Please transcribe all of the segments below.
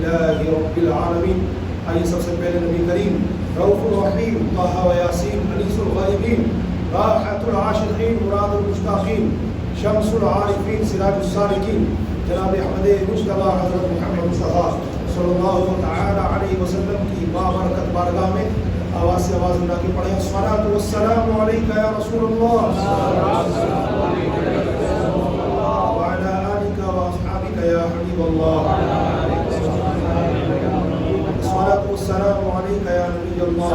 للہ رب العالمین. آئیے سب سے پہلے نبی کریم رؤوف الرحیم طہ و یاسین انیس الغائبین راحت العاشقین مراد المشتاقین شمس العارفین سراج السالکین جناب احمد مجتبیٰ حضرت محمد مصطفیٰ صلی اللہ تعالی علیہ وسلم کی بابرکت بارگاہ میں آواز سے آواز ملا کے پڑھیں الصلاۃ والسلام علیکہ یا رسول اللہ وعلی آلک واصحابک یا حبیب اللہ الصلاۃ والسلام علیکہ یا نبی اللہ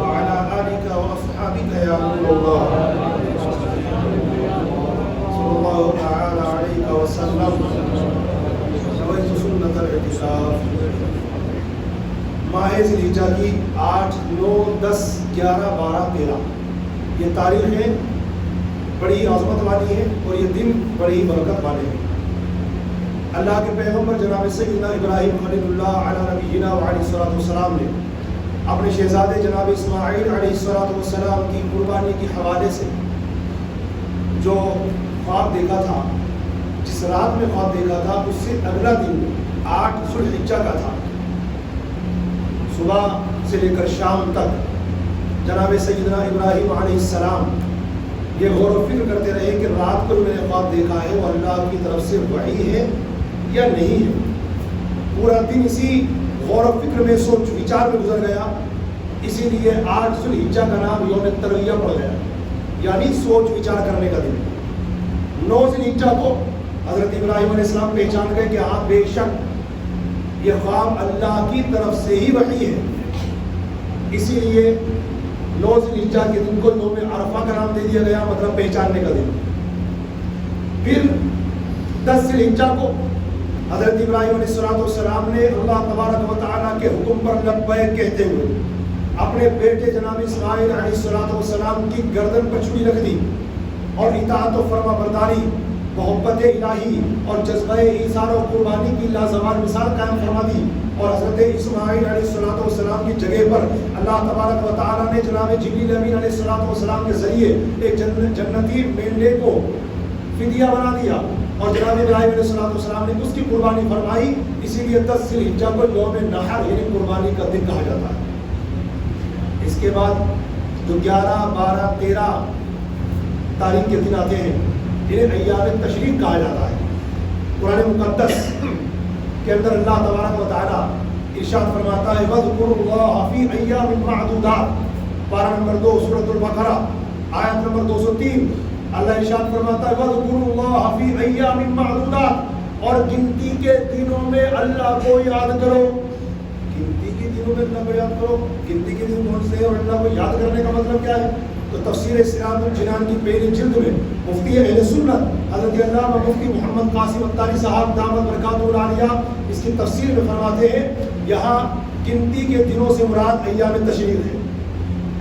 وعلی آلک واصحابک یا نور اللہ صلی اللہ تعالی علیہ وسلم. نویت سنت الاعتکاف. ماہ ذی الحجہ کی 8, 9, 10, 11, 12, 13 یہ تاریخیں بڑی عظمت والی ہیں اور یہ دن بڑی برکت والے ہیں. اللہ کے پیغمبر جناب سیدنا ابراہیم خلیل اللہ علی نبینا وعلیہ الصلوۃ والسلام نے اپنے شہزادے جناب اسماعیل علیہ الصلوۃ والسلام کی قربانی کے حوالے سے جو خواب دیکھا تھا, جس رات میں خواب دیکھا تھا, اس سے اگلا دن 8 ذی الحجہ کا تھا. صبح سے لے کر شام تک جناب سیدنا ابراہیم علیہ السلام یہ غور و فکر کرتے رہے کہ رات کو میں نے خواب دیکھا ہے وہ اللہ کی طرف سے وحی ہے یا نہیں ہے. پورا دن اسی غور و فکر میں سوچ وچار میں گزر گیا. اسی لیے 8 ذی الحجہ کا نام یوم ترویہ پڑ گیا, یعنی سوچ وچار کرنے کا دن. 9 ذی الحجہ کو حضرت ابراہیم علیہ السلام پہچان گئے کہ ہاں بے شک یہ خواب اللہ کی طرف سے ہی وحی ہے. اسی لیے 9 ذی الحجہ کے دن کو یوم عرفہ کا نام دے دیا گیا, مطلب پہچاننے کا دن. پھر 10 ذی الحجہ کو حضرت ابراہیم علیہ السلام نے اللہ تبارک و تعالیٰ کے حکم پر لبیک کہتے ہوئے اپنے بیٹے جناب اسماعیل علیہ السلام کی گردن پر چھری رکھ دی اور اطاعت و فرما برداری, محبت الہی اور جذبہ ایثار و قربانی کی لازوال مثال قائم فرما دی. اور حضرت اسماعیل علیہ السلام کی جگہ پر اللہ تبارک و تعالیٰ نے جناب جبریل امین علیہ السلام کے ذریعے ایک جنتی مینڈے کو فدیہ بنا دیا اور جناب ابراہیم علیہ السلام نے اس کی قربانی فرمائی. اسی لیے 10 ذی الحجہ کو یوم نحر یعنی قربانی کا دن کہا جاتا ہے. اس کے بعد جو 11, 12, 13 تاریخ کے دن آتے ہیں انہیں ایام تشریق کہا جاتا ہے. قرآن مقدس کے اندر اللہ تبارک و تعالیٰ ارشاد فرماتا ہے وَاذْكُرُوا اللَّهَ فِي أَيَّامٍ مَّعْدُودَاتٍ, پارہ نمبر 2 سورۃ البقرہ آیت نمبر 203. اللہ ارشاد فرماتا ہے وَاذْكُرُوا اللَّهَ فِي أَيَّامٍ مَّعْدُودَاتٍ, اور گنتی کے دنوں میں اللہ کو یاد کرو. گنتی کے دنوں میں اللہ کو یاد کرو. گنتی کے دن کون سے ہیں اور اللہ کو یاد کرنے کا مطلب کیا ہے؟ تو تفسیر سراج الجنان کی پہلی جلد میں مفتی اہل سنت حضرت علامہ مفتی محمد قاسم الطانی صاحب دامت برکاتہ العالیہ اس کی تفسیر میں فرماتے ہیں یہاں گنتی کے دنوں سے مراد ایام تشریق ہے.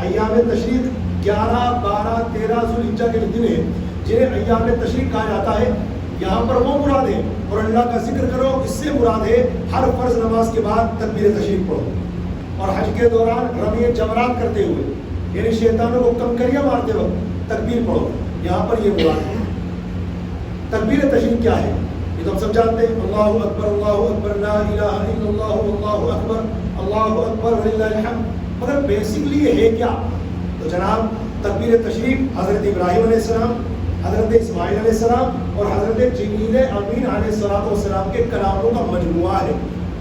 ایام تشریق 11, 12, 13 ذی الحجہ کے دن ہیں جنہیں ایام تشریق کہا جاتا ہے. یہاں پر وہ مراد ہے اور اللہ کا ذکر کرو, اس سے مراد ہے ہر فرض نماز کے بعد تکبیر تشریق پڑھو اور حج کے دوران رمی جمرات کرتے ہوئے یعنی شیطانوں کو کنکریاں مارتے وقت تکبیر پڑھو. یہاں پر یہ مراد ہے. تکبیر تشریق کیا ہے یہ تو ہم سب جانتے ہیں, اللہ اکبر لا الہ الا اللہ اللہ اکبر وللہ الحمد. مگر بیسکلی یہ ہے کیا؟ تو جناب تکبیر تشریق حضرت ابراہیم علیہ السلام, حضرت اسماعیل علیہ السلام اور حضرت جبریل امین علیہ السلام کے کلاموں کا مجموعہ ہے.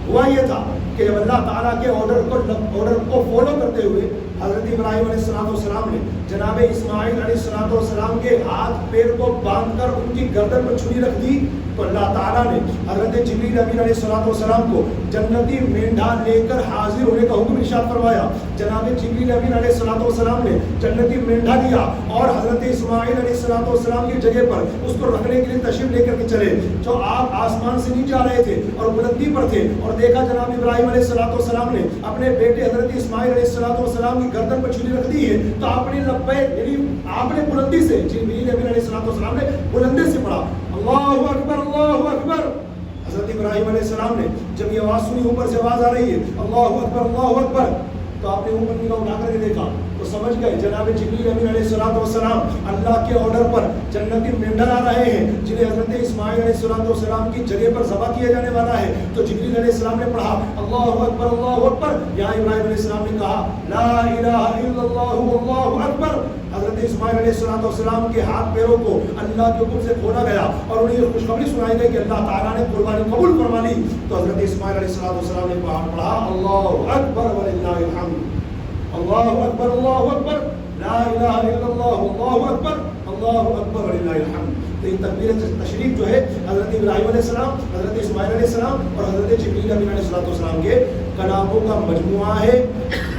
ہوا یہ تھا کہ جب اللہ تعالیٰ کے آرڈر کو فالو کرتے ہوئے حضرت ابراہیم علیہ السلام نے جناب اسماعیل علیہ السلام کے ہاتھ پیر کو باندھ کر ان کی گردن پر چھری رکھ دی تو اللہ تعالیٰ نے حضرت جبریل امین علیہ السلام کو جنتی مینڈھا لے کر حاضر ہونے کا حکم ارشاد فرمایا. جناب جبریل امین علیہ السلام نے جنتی مینڈھا دیا اور حضرت اسماعیل علیہ السلام کی جگہ پر اس کو رکھنے کے لیے تشریف لے کر کے چلے. جو آپ آسمان سے نیچے آ رہے تھے اور بلندی پر تھے اور دیکھا جناب ابراہیم علیہ السلام نے اپنے بیٹے حضرت اسماعیل علیہ السلام کی گردن پر چھری رکھ دی ہے تو آپ نے لبیک یعنی آپ نے بلندی سے جبریل امین علیہ السلام نے بلندی سے پڑھا اللہ اکبر اللہ اکبر. حضرت ابراہیم علیہ السلام نے جب یہ آواز سنی, اوپر سے آواز آ رہی ہے اللہ اکبر اللہ اکبر, تو آپ نے اوپر نگاہ اٹھا کر کے دیکھا تو سمجھ گئے جناب جبریل امین علیہ السلام اللہ کے آرڈر پر جنتی مینڈل آ رہے ہیں جنہیں حضرت اسماعیل علیہ السلام کی جگہ پر ذبح کیا جانے والا ہے. تو جبریل علیہ السلام نے پڑھا اللہ اکبر. یہاں ابراہیم علیہ السلام نے کہا لا الہ الا اللہ واللہ اکبر. حضرت اسماعیل علیہ السلام کے ہاتھ پیروں کو اللہ کے حکم سے کھولا گیا اور انہیں یہ خوشخبری سنائی گئی کہ اللہ تعالیٰ نے قربانی قبول فرما لی. تو حضرت اسماعیل علیہ السلام نے پڑھا اللہ اکبر وللہ الحمد. اللہ اکبر لا الہ الا اللہ واللہ اکبر وللہ الحمد. تو یہ تکبیر تشریف جو ہے حضرت ابراہیم علیہ السلام، حضرت اسماعیل علیہ السلام اور حضرت جبریل امین علیہ السلام کے کلاموں کا مجموعہ ہے.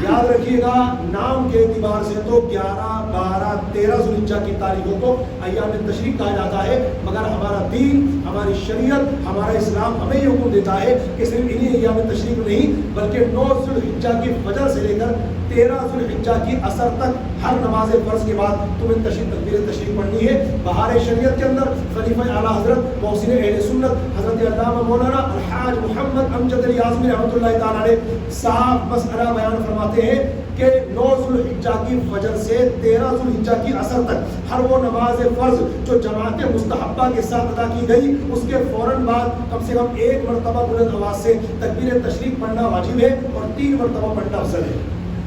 یاد رکھیے گا نام کے اعتبار سے تو 11، 12، 13 ذوالحجہ کی تاریخوں کو ایام تشریق کہا جاتا ہے، مگر ہمارا دین، ہماری شریعت، ہمارا اسلام ہمیں یہ حکم دیتا ہے کہ صرف انہیں ایام تشریق نہیں بلکہ 9 ذوالحجہ کی فجر سے لے کر 13 ذوالحجہ کی عصر تک ہر نماز فرض کے بعد تمہیں تکبیر تشریق پڑھنی ہے. بہار شریعت کے اندر خلیفہ اعلیٰ حضرت محسن اہل سنت حضرت علامہ مولانا الحاج محمد امجد علی اعظمی رحمۃ اللہ تعالیٰ علیہ صاف مسئلہ بیان فرماتے ہیں کہ 9 ذوالحجہ کی فجر سے 13 ذوالحجہ کی عصر تک ہر وہ نماز فرض جو جماعت مستحبہ کے ساتھ ادا کی گئی اس کے فوراً بعد کم سے کم 1 مرتبہ بلند آواز سے تکبیر تشریق پڑھنا واجب ہے اور 3 مرتبہ پڑھنا افضل ہے.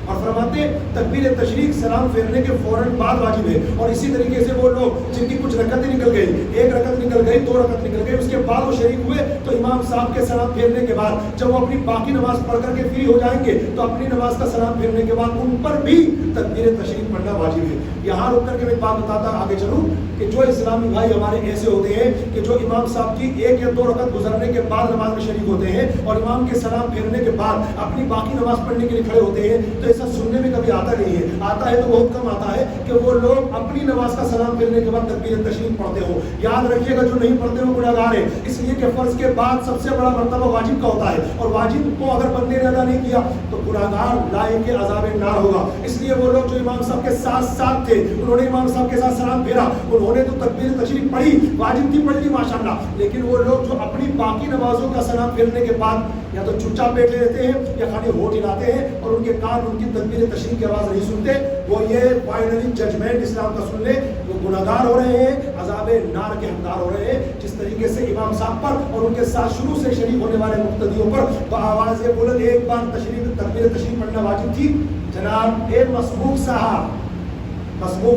اور فرماتے ہیں تکبیر تشریق سلام پھیرنے کے فوراً بعد واجب ہے. اور اسی طریقے سے وہ لوگ جن کی کچھ رکعتیں نکل گئی، 1 رکعت نکل گئی، 2 رکعت نکل گئی، اس کے بعد وہ شریک ہوئے تو امام صاحب کے سلام پھیرنے کے بعد جب وہ اپنی باقی نماز پڑھ کر کے فری ہو جائیں گے تو اپنی نماز کا سلام پھیرنے کے بعد ان پر بھی تکبیر تشریق پڑھنا واجب ہے. یہاں رک کر کے میں بات بتاتا آگے چلوں کہ جو اسلامی بھائی ہمارے ایسے ہوتے ہیں کہ جو امام صاحب کی 1 یا 2 رکعت گزرنے کے بعد نماز میں شریک ہوتے ہیں اور امام کے سلام پھیرنے کے بعد اپنی باقی نماز پڑھنے کے لیے کھڑے ہوتے ہیں، تو ایسا سننے میں کبھی آتا نہیں ہے. آتا ہے تو بہت کم آتا ہے کہ وہ لوگ اپنی نماز کا سلام پھیرنے کے بعد تکبیر تشریق پڑھتے ہو. یاد رکھیے گا جو نہیں پڑھتے وہ گناہگار ہے، اس لیے کہ فرض کے بعد سب سے بڑا مرتبہ واجب کا ہوتا ہے اور واجب کو اگر بندے نے ادا نہیں کیا تو گناہگار لائق عذاب نار ہوگا. اس لیے وہ لوگ جو امام صاحب کے ساتھ تھے انہوں نے امام صاحب کے ساتھ سلام پھیرا، انہوں نے تو تکبیر تشریق پڑھی، واجب کی پڑھ لی ماشاءاللہ، لیکن وہ لوگ جو اپنی باقی نمازوں کا سلام پھیرنے کے بعد یا تو چپچا پیٹ لے لیتے ہیں یا خالی ہونٹ ہلاتے ہیں اور ان کے کان ان کی تکبیر تشریق کی آواز نہیں سنتے، وہ یہ فائنلی ججمنٹ اسلام کا سن لے وہ گناہگار ہو رہے ہیں، عذاب نار کے حقدار ہو رہے ہیں. جس طریقے سے امام صاحب پر اور ان کے ساتھ شروع سے شریک ہونے والے مقتدیوں پر بآواز بلند ایک بار تکبیر تشریق پڑھنا واجب تھی. جناب ایک مسبوق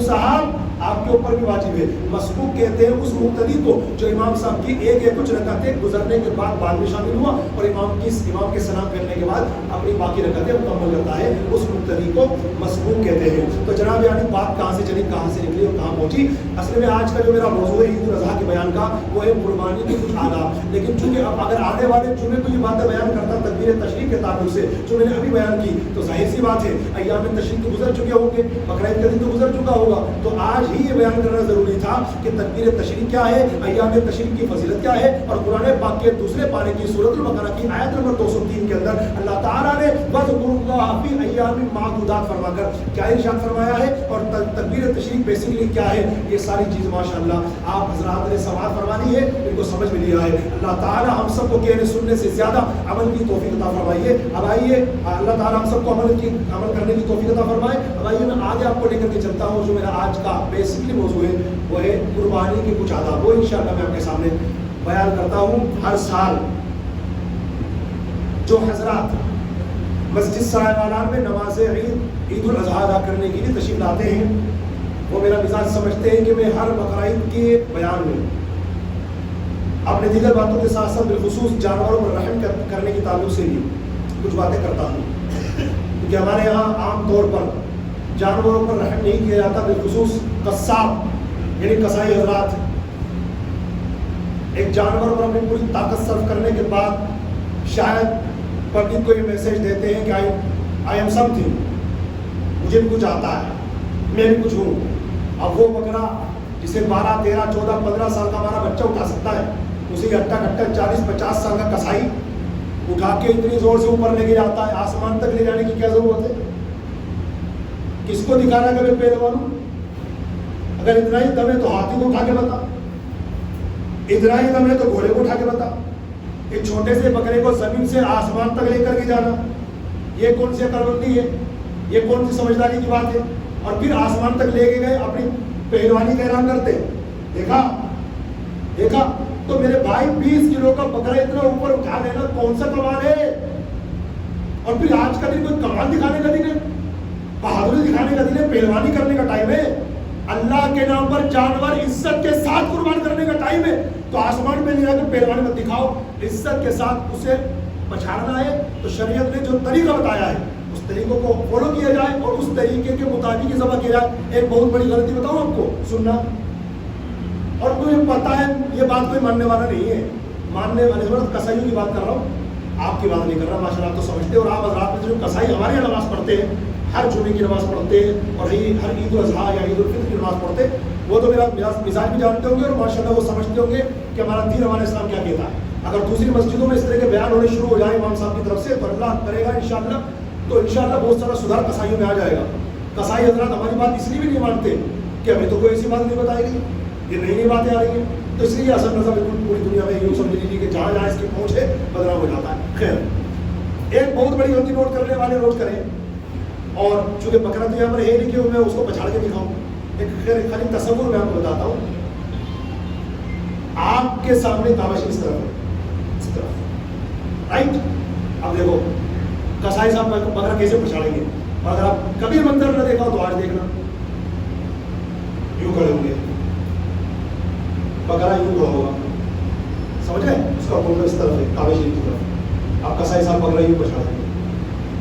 صاحب آپ کے اوپر بھی واجب ہے. مسبوق کہتے ہیں اس مقتدی کو جو امام صاحب کی 1 یا کچھ رکعتیں گزرنے کے بعد میں شامل ہوا اور امام کے سلام پھیرنے کے بعد اپنی باقی رکعتیں مکمل کرتا ہے، اس مقتدی کو مسبوق کہتے ہیں. تو جناب یعنی بات کہاں سے چلی، کہاں سے نکلی اور کہاں پہنچی. اصل میں آج کا جو میرا موضوع ہے عید الاضحیٰ کے بیان کا وہ ہے قربانی کے کچھ آداب. لیکن چونکہ اب اگر آنے والے جمعے کو یہ باتیں بیان کرتا تکبیر تشریق کے تعلق سے جو میں نے ابھی بیان کی تو ظاہر سی بات ہے ایام تشریق تو گزر چکے ہوں گے، بقرعید کا دن تو گزر چکا ہوگا، تو آج ہی یہ بیان کرنا ضروری تھا کہ تکبیر تشریق کیا ہے، ایام تشریق کی فضیلت کیا ہے. اور قرآن پاک کے دوسرے پارے کی سورۃ البقرہ کی آیت نمبر 203 کے اندر اللہ تعالیٰ نے وَاذْكُرُوا اللَّهَ فِي أَيَّامٍ مَّعْدُودَاتٍ فرما کر کیا ارشاد فرمایا ہے اور تکبیر تشریق بیسیکلی کیا ہے. یہ ساری چیز ماشاءاللہ آپ حضرات نے سماعت فرمانی ہے، ان کو سمجھ میں لیا ہے. اللہ تعالیٰ ہم سب کو کہنے سننے سے زیادہ عمل کی توفیق عطا فرمائیے. اب آئیے اللہ تعالیٰ ہم سب کو عمل کرنے کی توفیق عطا فرمائے. اب آئیے میں آگے آپ کو لے کر کے چلتا ہوں. جو میرا آج کا بیسکلی موضوع ہے وہ ہے قربانی کے کچھ آداب. وہ انشاءاللہ میں آپ کے سامنے بیان کرتا ہوں. ہر سال جو حضرات مسجد سرائے مالان میں نماز عید الاضحیٰ ادا کرنے کے لیے تشریف لاتے ہیں وہ میرا مزاج سمجھتے ہیں کہ میں ہر بقرعید کے بیان میں اپنے دیگر باتوں کے ساتھ ساتھ بالخصوص جانوروں پر رحم کرنے کے تعلق سے بھی کچھ باتیں کرتا ہوں. کیونکہ ہمارے یہاں عام طور پر جانوروں پر رحم نہیں کیا جاتا، بالخصوص قصاب یعنی کسائی حضرات ایک جانور پر اپنی پوری طاقت صرف کرنے کے بعد شاید پبلک کو یہ میسج دیتے ہیں کہ آئی ایم سم تھنگ، مجھے بھی کچھ آتا ہے، میں بھی کچھ ہوں. اب وہ بکرا جسے 12، 13، 14، 15 سال کا ہمارا بچہ اٹھا سکتا ہے، اسی گھٹا 40، 50 سال کا کسائی اٹھا کے اتنی زور سے اوپر لے کے جاتا ہے، آسمان تک لے جانے کی کیا ضرورت ہے؟ کس کو دکھانا کہ میں پہلوان ہوں؟ اگر اتنا ہی دم ہے تو ہاتھی کو اٹھا کے بتا، اتنا ہی دم ہے تو گھوڑے کو اٹھا کے بتا. ایک چھوٹے سے بکرے کو زمین سے آسمان تک لے کر کے جانا یہ کون سی عقل مندی ہے؟ یہ کون سی سمجھداری کی بات ہے؟ اور پھر آسمان تک لے کے گئے اپنی پہلوانی کا اعلان کرتے. دیکھا تو میرے بھائی 20 کلو کا بکرا اتنا اوپر اٹھا لینا کون سا کمال ہے؟ اور پھر آج کا دن کوئی کمال دکھانے کا دن ہے، بہادری دکھانے کا دن ہے، پہلوانی کرنے کا ٹائم ہے. اللہ کے نام پر جانور عزت کے ساتھ قربان کرنے کا ٹائم ہے. تو آسمان پہ نہیں رہا کہ پہلوانی مت دکھاؤ، عزت کے ساتھ اسے پچھاڑنا ہے. تو شریعت نے جو طریقہ بتایا ہے اس طریقوں کو فالو کیا جائے اور اس طریقے کے مطابق ہی ذبح کیا جائے. ایک بہت بڑی غلطی بتاؤں آپ کو، سننا. اور تمہیں پتا ہے یہ بات کوئی ماننے والا نہیں ہے، ماننے والے کسائیوں کی بات کر رہا ہوں، آپ کی بات نہیں کر رہا. ماشاء اللہ آپ تو سمجھتے. اور آپ حضرات میں جو کسائی ہمارے یہاں نماز پڑھتے ہیں، ہر جمعے کی نماز پڑھتے ہیں اور ہر عید الاضحیٰ یا عید الفطر کی نماز پڑھتے ہیں، وہ تو میرا مزاج بھی جانتے ہوں گے اور ماشاء اللہ وہ سمجھتے ہوں گے کہ ہمارا دین ہمارا اسلام کیا کہتا ہے. اگر دوسری مسجدوں میں اس طرح کے بیان ہونے شروع ہو جائے امام صاحب کی طرف سے تو اللہ کرے گا انشاءاللہ، تو انشاءاللہ بہت سارا سدھار کسائیوں میں آ جائے گا. کسائی حضرات ہماری بات اس لیے بھی نہیں مانتے کہ ہمیں تو کوئی ایسی بات نہیں بتائی گئی، یہ نئی نئی باتیں آ رہی ہیں. تو اس لیے اصل نظر بالکل پوری دنیا میں یوں سمجھ لیجیے کہ جہاں جہاں اس کی پہنچ ہے بدنام ہو جاتا ہے. خیر، ایک بہت بڑی غلطی نوٹ کرنے والے نوٹ کریں. اور چونکہ بکرا تو یہاں پر ہے نہیں کہ میں اس کو پچھاڑ کے دکھاؤں، ایک خیر خالی تصور میں آپ کو بتاتا ہوں. آپ کے سامنے کعبہ شریف اس طرف ہے، اس طرف رائٹ. اب دیکھو کسائی صاحب بکرا کیسے پچھاڑیں گے، اور اگر آپ کبھی منظر نہ دیکھا تو آج دیکھنا، یوں کھڑے ہوں گے، بکرا یوں کھڑا ہوگا، سمجھ گئے؟ اس کا منظر اس طرف ہے کعبہ شریف کی طرف. آپ کسائی صاحب بکرا یوں پچھاڑیں گے،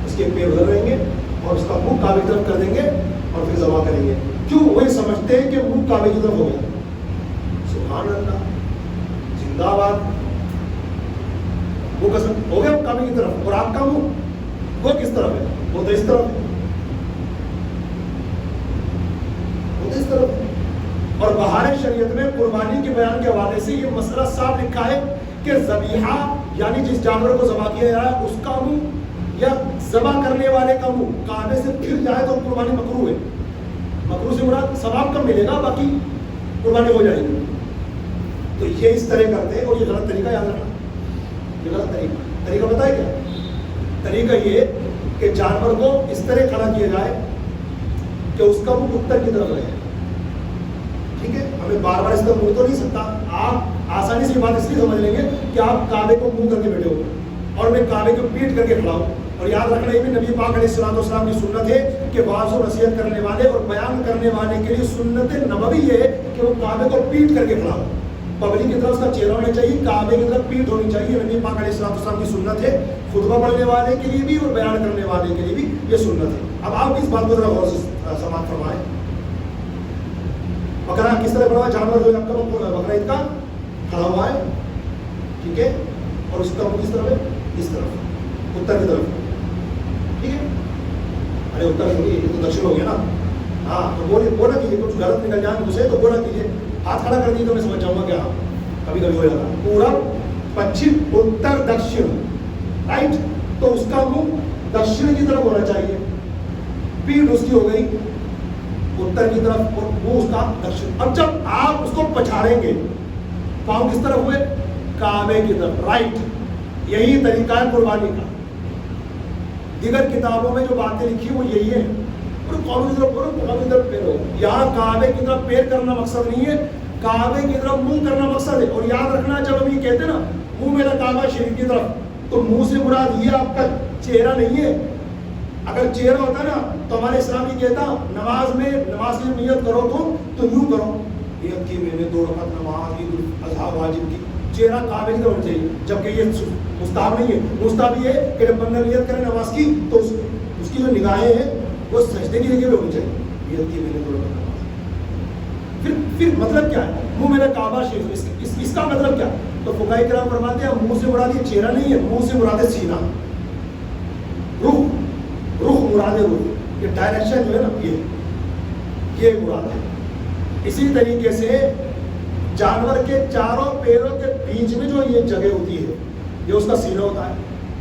اس کے پیر ادھر رہیں گے اور اس کا منہ کعبے کی طرف کر دیں گے اور پھر ذبح کریں گے. کیوں؟ وہی سمجھتے ہیں کہ منہ کعبے کی طرف ہو گیا. سبحان اللہ، زندہ باد. وہ قسم ہو گیا کعبے کی طرف، اور آپ کا منہ وہ کس طرف ہے؟ وہ تو اس طرف ہے، وہ تو اس طرف ہے. اور بہار شریعت میں قربانی کے بیان کے حوالے سے یہ مسئلہ صاف لکھا ہے کہ ذبیحہ یعنی جس جانور کو ذبح کیا جائے اس کا منہ یا ذبح کرنے والے کا منہ کعبے سے پھر جائے تو قربانی مکروہ ہے. مکروہ سے مراد ثواب کم ملے گا، باقی قربانی ہو جائے گی. تو یہ اس طرح کرتے ہیں اور یہ غلط طریقہ یاد رکھنا. یہ غلط طریقہ بتائے کیا طریقہ؟ یہ کہ جانور کو اس طرح کھڑا کیا جائے کہ اس کا منہ اتر کی طرف رہے. ٹھیک ہے، ہمیں بار بار اس طرح منہ تو نہیں سکتا. آپ آسانی سے بات اس لیے سمجھ لیں گے کہ آپ کعبے کو منہ کر کے بیٹھے ہو اور میں کعبے کو پیٹ کر کے کھڑا ہوں. اور یاد رکھنا یہ بھی نبی پاک علیہ السلام کی سنت ہے کہ واعظ و نصیحت کرنے والے اور بیان کرنے والے کے لیے سنت نبوی یہ ہے کہ وہ کعبے کو پیٹ کر کے کھڑا ہو. پبلک کی طرف اس کا چہرہ ہونا چاہیے، کعبے کی طرف پیٹ ہونی چاہیے. نبی پاک علیہ السلام کی سنت ہے، خطبہ پڑھنے والے کے لیے بھی اور بیان کرنے والے کے لیے بھی یہ سنت ہے. اب آپ اس بات کو ذرا غور سے سماعت فرمائیں. بکرا کس طرح بڑا جانور جو آپ کا بکرا عید کا کھڑا ہوا ہے، ٹھیک ہے، اور اس کا منہ کس طرف ہے؟ اس طرف، اتر کی طرف. ٹھیک ہے، ارے اتر یہ تو دکشن ہو گیا نا. ہاں تو بولا کیجیے، کچھ غلط نکل جائے مجھے تو بولا کیجیے. ہاتھ کھڑا کر دیے تو میں سمجھ جاؤں گا. کیا کبھی کبھی ہو جاتا پورب پچھم اتر دکشن، رائٹ. تو اس کا منہ دکشن کی طرف ہونا چاہیے، پیٹھ اس کی ہو گئی اتر کی طرف اور وہ اس کا دکشن. اب جب آپ اس کو پچھاڑیں گے پاؤں کس طرف ہوئے؟ کعبے کی طرف، رائٹ. یہی طریقہ ہے قربانی کا. دیگر کتابوں میں جو باتیں لکھی وہ یہی ہے. کعبے کی طرف پیر ہو، یہاں کعبے کی طرف پیر کرنا مقصد نہیں ہے، کعبے کی طرف منہ کرنا مقصد ہے. اور یاد رکھنا جب ہم یہ کہتے ہیں نا منہ میرا کعبہ شریف کی طرف، تو منہ سے مراد یہ آپ کا چہرہ نہیں ہے. اگر چہرہ ہوتا نا تو ہمارے اسلام یہ کہتا نماز کی نیت کرو تو یوں کرو، نیت کی میں نے 2 رکعت نماز عید الاضحیٰ واجب کی، چہرہ کعبے کی طرف ہونا چاہیے. جبکہ یہ مستحب نہیں ہے. مستحب یہ ہے کہ جب بندہ نیت کرے نماز کی تو اس کی جو نگاہیں ہیں وہ سجدے کی جگہ پہ ہونی چاہیے. نیت کی میں نے 2 رکعت نماز. پھر مطلب کیا ہے؟ منہ میرا کعبہ شریف، اس کا مطلب کیا؟ تو فقہاء کرام فرماتے ہیں منہ سے مراد یہ چہرہ نہیں ہے، منہ سے مراد ہے سینہ، رخ مراد ہے. رخ یہ ڈائریکشن جو ہے نا یہ مراد ہے. اسی طریقے سے جانور کے چاروں پیروں کے بیچ میں جو یہ جگہ ہوتی ہے یہ اس کا سینہ ہوتا ہے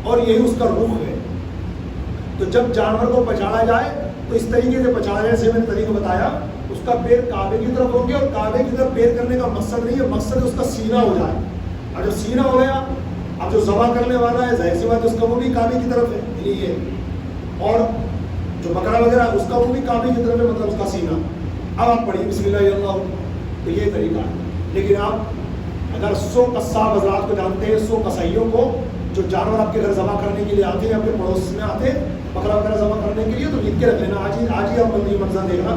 اور یہی اس کا رخ ہے. تو جب جانور کو پچھاڑا جائے تو اس طریقے سے پچھاڑا جائے، جیسے میں نے طریقہ بتایا، اس کا پیر کعبے کی طرف ہو گیا. اور کعبے کی طرف پیر کرنے کا مقصد نہیں ہے، مقصد ہے اس کا سینہ ہو جائے. اور جب سینہ ہو گیا اب جو ذبح کرنے والا ہے ظاہر سی بات ہے اس کا وہ بھی کعبے کی طرف ہے. اور جو بکرا وغیرہ اس کا وہ بھی کعبے کی طرف ہے، مطلب اس کا سینہ. اب آپ پڑھیے بسم اللہ اللہ، تو یہ طریقہ ہے. لیکن آپ اگر 100 قصاب حضرات کو جانتے ہیں، 100 قصائیوں کو جو جانور آپ کے گھر ذبح کرنے کے لیے آتے ہیں، اپنے پڑوس میں آتے ہیں بکرا وغیرہ ذبح کرنے کے لیے، تو لکھ کے رکھ لینا. آج ہی آپ یہ منظر دیکھنا.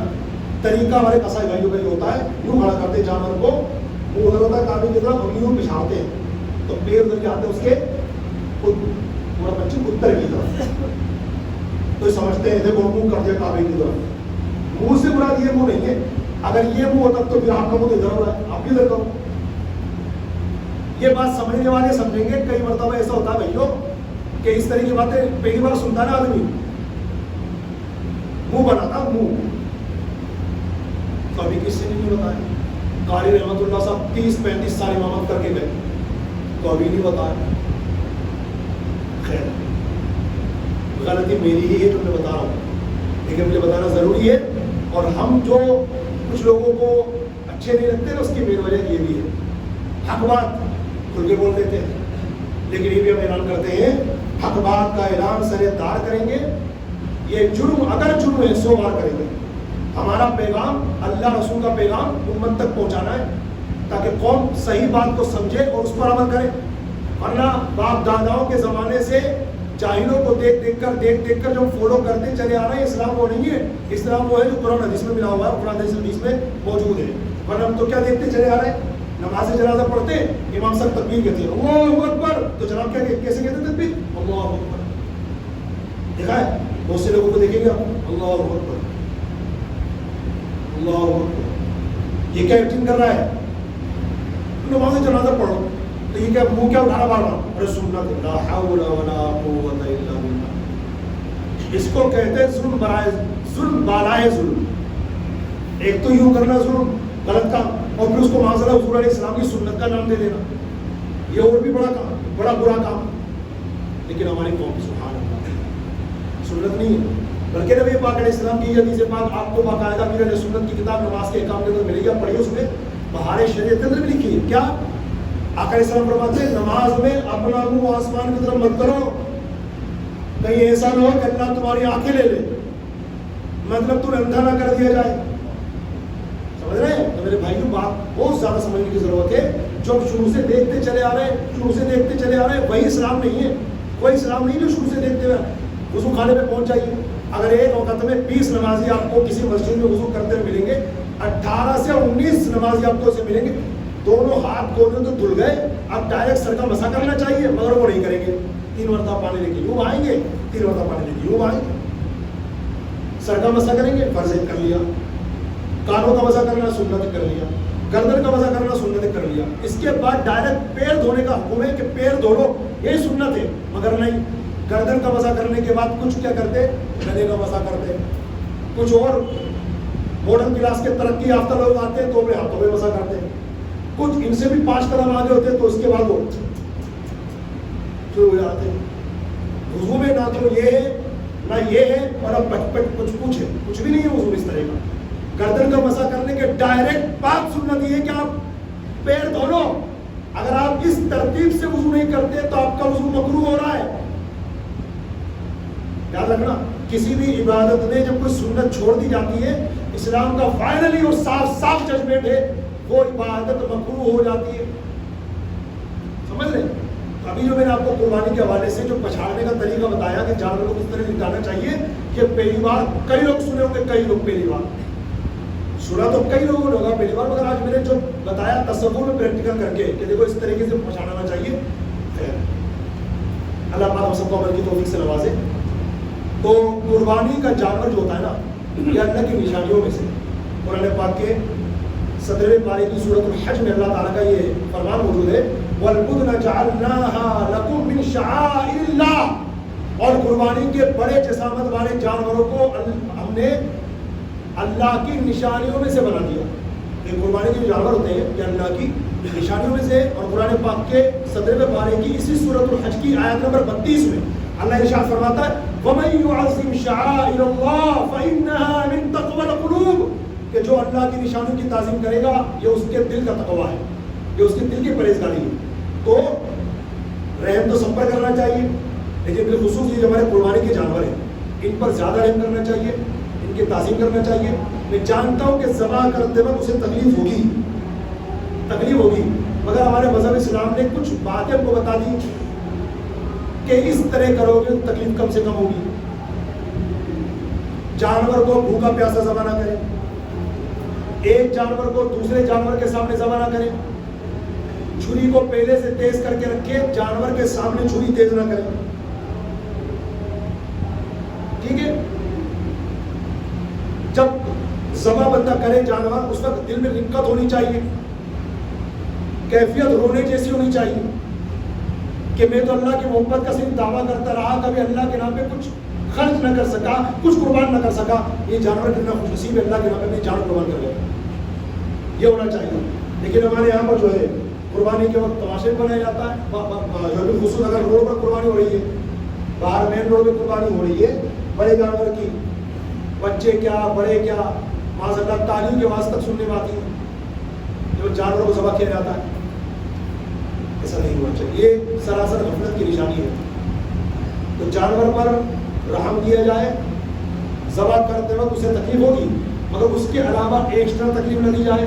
طریقہ ہمارے قصائی بھائیوں کا یہ ہوتا ہے، یوں کھڑا کرتے جانور کو، وہ ادھر ہوتا ہے کعبے کی طرف، اور یوں پچھاڑتے ہیں تو پیر ادھر جاتے ہیں اس کے پورا بچے اتر کی طرف. تو سمجھتے ہیں دیکھو منہ کر دیا کعبے کی طرف. منہ سے مراد یہ منہ نہیں ہے. اگر یہ منہ ہوتا تو پھر آپ کا منہ ادھر ہو رہا ہے، آپ بھی ادھر کرو. یہ بات سمجھنے والے سمجھیں گے. کئی مرتبہ ایسا ہوتا ہے بھائیوں کہ اس طرح کی باتیں پہلی بار سنتا نا آدمی، منہ بناتا منہ. کبھی کسی نے نہیں بتایا. قاری رحمت اللہ صاحب 30-35 سال امامت کر کے گئے، تو ابھی نہیں بتایا. خیر غلطی میری ہی ہے جو میں بتا رہا ہوں، لیکن مجھے بتانا ضروری ہے. اور ہم جو کچھ لوگوں کو اچھے نہیں لگتے نا، اس کی مین وجہ یہ بھی ہے. حق بات کھل کے بول دیتے ہیں، لیکن یہ بھی ہم اعلان کرتے ہیں حق بات کا اعلان سر دار کریں گے. یہ جرم اگر جرم ہے 100 بار کریں گے. ہمارا پیغام اللہ رسول کا پیغام امت تک پہنچانا ہے تاکہ قوم صحیح بات کو سمجھے اور اس پر عمل کرے. ورنہ باپ داداؤں کے زمانے سے جاہلوں کو دیکھ دیکھ کر جو فالو کرتے چلے آ رہے ہیں، اسلام وہ نہیں ہے. اسلام وہ ہے جو قرآن حدیث میں ملا ہوا ہے، قرآن حدیث میں موجود ہے. ورنہ ہم تو کیا دیکھتے چلے آ رہے ہیں؟ نماز جنازہ پڑھتے امام صاحب تکبیر کہتے ہیں اللہ اکبر، تو جناب کیا کیسے کہتے ہیں تکبیر؟ اللہ اکبر. دیکھا ہے بہت سے لوگوں کو دیکھیں گے اللہ اکبر اللہ اکبر. یہ کیا ایکٹنگ کر رہا ہے؟ نماز جنازہ پڑھو تو یہ کیا منہ کیا اٹھانا بار بار؟ ارے سنت لا حول ولا قوت الا باللہ. اس کو کہتے ہیں ظلم برائے ظلم بالائے ظلم. ایک تو یوں کرنا ظلم غلط کام، اور پھر اس کو معاذ اللہ حضور علیہ السلام کی سنت کا نام دے دینا، یہ اور بھی بڑا کام، بڑا برا کام. لیکن ہماری قوم سبحان اللہ سنت نہیں ہے، بلکہ نبی پاک علیہ السلام کی حدیث پاک آپ کو باقاعدہ امیر علیہ سنت کی کتاب نماز کے احکام کے اندر ملے گی. آپ پڑھیے، اس میں بہار شریعت کے اندر بھی لکھی ہے. کیا آقا علیہ السلام فرماتے ہیں نماز میں اپنا منہ آسمان کی طرف مت کرو، کہیں ایسا نہ ہو کہ اللہ تمہاری آنکھیں لے لے، مطلب تمہیں اندھا نہ کر دیا جائے. سمجھ رہے ہیں؟ تو میرے بھائی کو بات بہت زیادہ سمجھنے کی ضرورت ہے. جو شروع سے دیکھتے چلے آ رہے ہیں وہی اسلام نہیں ہے. کوئی اسلام نہیں جو شروع سے دیکھتے ہوئے. وضو خانے پہ پہنچ جائیے، اگر ایک وقت میں 20 نمازی آپ کو کسی مسجد میں وضو کرتے ہوئے ملیں گے، 18 سے 19 نمازی آپ کو اسے ملیں گے، دونوں ہاتھ دونوں تو دھل گئے. اب ڈائریکٹ سر کا مسا کرنا چاہیے مگر وہ نہیں کریں گے. 3 مرتبہ پانی لے کے یوں آئیں گے، 3 مرتبہ پانی لے کے یوں آئیں گے. سر کا مسا کریں گے، فرض کر لیا. کانوں کا مسا کرنا سنت کر لیا. گردن کا مسا کرنا سنت کر لیا. اس کے بعد ڈائریکٹ پیر دھونے کا حکم ہے کہ پیر دھو لو، یہی سنت ہے. مگر نہیں، گردن کا مسا کرنے کے بعد کچھ کیا کرتے؟ گلے کا مسا کرتے. کچھ اور ماڈرن کلاس کے ترقی یافتہ لوگ آتے ہیں تو اپنے ہاتھوں میں مسا کرتے ہیں. کچھ ان سے بھی 5 قدم آگے ہوتے ہیں تو اس کے بعد وہ شروع ہو جاتے ہیں. وضو میں نہ تو یہ ہے نہ یہ ہے، اور اب کچھ ہے، کچھ بھی نہیں ہے وضو اس طرح کا. گردن کا مسا کرنے کے ڈائریکٹ پاک سنت یہ ہے کہ آپ پیر دھو لو. اگر آپ اس ترتیب سے وضو نہیں کرتے تو آپ کا وضو مکروہ ہو رہا ہے. یاد رکھنا، کسی بھی عبادت میں جب کوئی سنت چھوڑ دی جاتی ہے، اسلام کا فائنلی اور صاف ججمنٹ ہے، وہ عبادت مکروہ ہو جاتی ہے. سمجھ رہے؟ ابھی جو میں نے آپ کو قربانی کے حوالے سے جو پچھاڑنے کا طریقہ بتایا کہ جانوروں کو کس طرح نپٹانا چاہیے، یہ پہلی بار کئی لوگ سنے ہوں گے، کئی لوگ پہلی بار سنا تو کئی لوگوں نے ہوگا پہلی بار، مگر آج میں نے جو بتایا تصور میں پریکٹیکل کر کے کہ دیکھو اس طریقے سے پہچانا چاہیے. اللہ پاک ہم سب کو عمل کی توفیق سے نوازے. تو قربانی کا جانور جو ہوتا ہے نا، یہ اللہ کی نشانیوں میں سے. قرآن پاک کے 17ویں پارے کی سورۃ الحج میں اللہ تعالیٰ کا یہ فرمان موجود ہے وَالْبُدْنَ جَعَلْنَاهَا لَكُمْ مِنْ شَعَائِرِ اللَّهِ. اور قربانی کے بڑے جسامت والے جانوروں کو ہم نے اللہ کی نشانیوں میں سے بنا دیا. یہ قربانی کے جو جانور ہوتے ہیں یہ اللہ کی نشانیوں میں سے. اور قرآن پاک کے 17ویں پارے کی اسی سورۃ الحج کی آیت نمبر 32 میں اللہ ارشاد فرماتا ہے وَمَن يُعَظِّمْ شَعَائِرَ اللَّهِ فَإِنَّهَا مِن تَقْوَى الْقُلُوبِ. کہ جو اللہ کی نشانیوں کی تعظیم کرے گا یہ اس کے دل کا تقویٰ ہے، یہ اس کے دل کی پرہیزگاری ہے. تو رحم تو سب پر کرنا چاہیے، لیکن بالخصوص یہ جو ہمارے قربانی کے جانور ہیں ان پر زیادہ رحم کرنا چاہیے، ان کی تعظیم کرنا چاہیے. میں جانتا ہوں کہ ذبح کرتے وقت اسے تکلیف ہوگی، مگر ہمارے مذہب اسلام نے کچھ باتیں کو بتا دی کہ اس طرح کرو گے تو تکلیف کم سے کم ہوگی. جانور کو بھوکا پیاسا ذبح نہ کریں، ایک جانور کو دوسرے جانور کے سامنے ذبح نہ کریں، چھری کو پہلے سے تیز کر کے رکھیں، جانور کے سامنے چھری تیز نہ کریں. ٹھیک ہے؟ جب ذبح بندہ کرے جانور، اس وقت دل میں رقت ہونی چاہیے، کیفیت رونے جیسی ہونی چاہیے کہ میں تو اللہ کی محبت کا صرف دعویٰ کرتا رہا، کبھی اللہ کے نام پہ کچھ خرچ نہ کر سکا، کچھ قربان نہ کر سکا. یہ جانور کتنا خوش نصیب ہے، اللہ کے نام پہ اپنی جان قربان کر لے. یہ ہونا چاہیے. لیکن ہمارے یہاں پر جو ہے قربانی کے وقت تماشے بنایا جاتا ہے. خصوص اگر روڈ پر قربانی ہو رہی ہے، باہر مین روڈ پہ قربانی ہو رہی ہے بڑے جانور کی، بچے کیا بڑے کیا معاذ اللہ تعلیم کی آواز تک سننے میں آتی ہے جو جانوروں کو ذبح کیا جاتا ہے. ایسا نہیں ہونا چاہیے، یہ سراسر غفلت کی نشانی ہے. تو جانور پر رحم کیا جائے، ذبح کرتے وقت اسے تکلیف ہوگی مگر اس کے علاوہ ایکسٹرا تکلیف نہ دی جائے.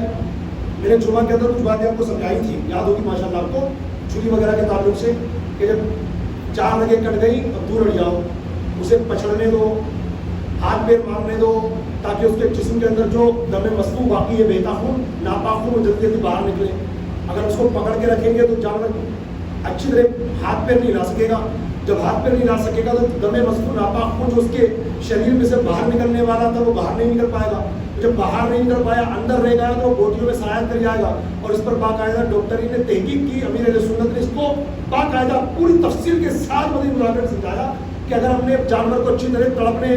میں نے جمعہ کے اندر کچھ باتیں آپ کو سمجھائی تھی، یاد ہوگی ماشاء اللہ آپ کو، چھری وغیرہ کے تعلق سے کہ جب 4 رگیں کٹ گئی اب دور ہٹ جاؤ، اسے پچھڑنے دو، ہاتھ پیر مارنے دو تاکہ اس کے جسم کے اندر جو دم مسفوح باقی ہے، بہتا خون ناپاک خون جلدی جلدی باہر نکلے. اگر اس کو پکڑ کے رکھیں گے تو جانور اچھی طرح ہاتھ پیر نہیں لا سکے گا. جب ہاتھ پیر نہیں لا سکے گا تو دم مسفوح ناپاک خون جو اس کے شریر میں سے باہر نکلنے والا تھا وہ باہر نہیں نکل پائے گا. جب باہر نہیں نکل پایا اندر رہ گیا تو وہ بوٹیوں میں سرایت کر جائے گا. اور اس پر باقاعدہ ڈاکٹری نے تحقیق کی، امیر اہل سنت نے اس کو باقاعدہ پوری تفصیل کے ساتھ مزید مذاکرہ سمجھایا کہ اگر ہم نے جانور کو اچھی طرح تڑپنے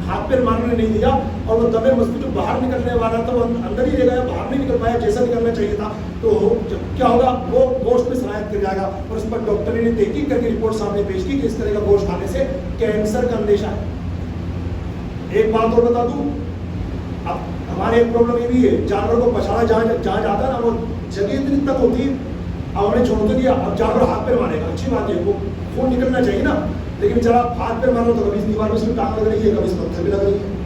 ہاتھ پیر مارنے نہیں دیا اور وہ دم مسفوح جو باہر نکلنے والا تھا وہ اندر ہی رہ گیا، باہر نہیں نکل پایا جیسا نکلنا چاہیے تھا، تو کیا ہوگا؟ وہ گوشت میں سرایت کر جائے گا. اور اس پر ڈاکٹری نے تحقیق کر کے رپورٹ سامنے پیش کی کہ اس طرح کا گوشت کھانے سے کینسر کا اندیشہ ہے. ایک بات اور بتا دوں، اب ہمارے ایک پرابلم یہ بھی ہے، جانور کو پچھاڑا جہاں جاتا ہے نا وہ جگہ اتنی تک ہوتی ہے، اب ہم نے چھوڑ دیا، اب جانور ہاتھ پیر مارے گا، اچھی بات ہے، وہ خون نکلنا چاہیے نا، لیکن چلا ہاتھ پیر مارو تو کبھی اس دیوار میں صرف ٹانگ لگ رہی ہے، کبھی اس پتھر بھی لگ رہی ہے.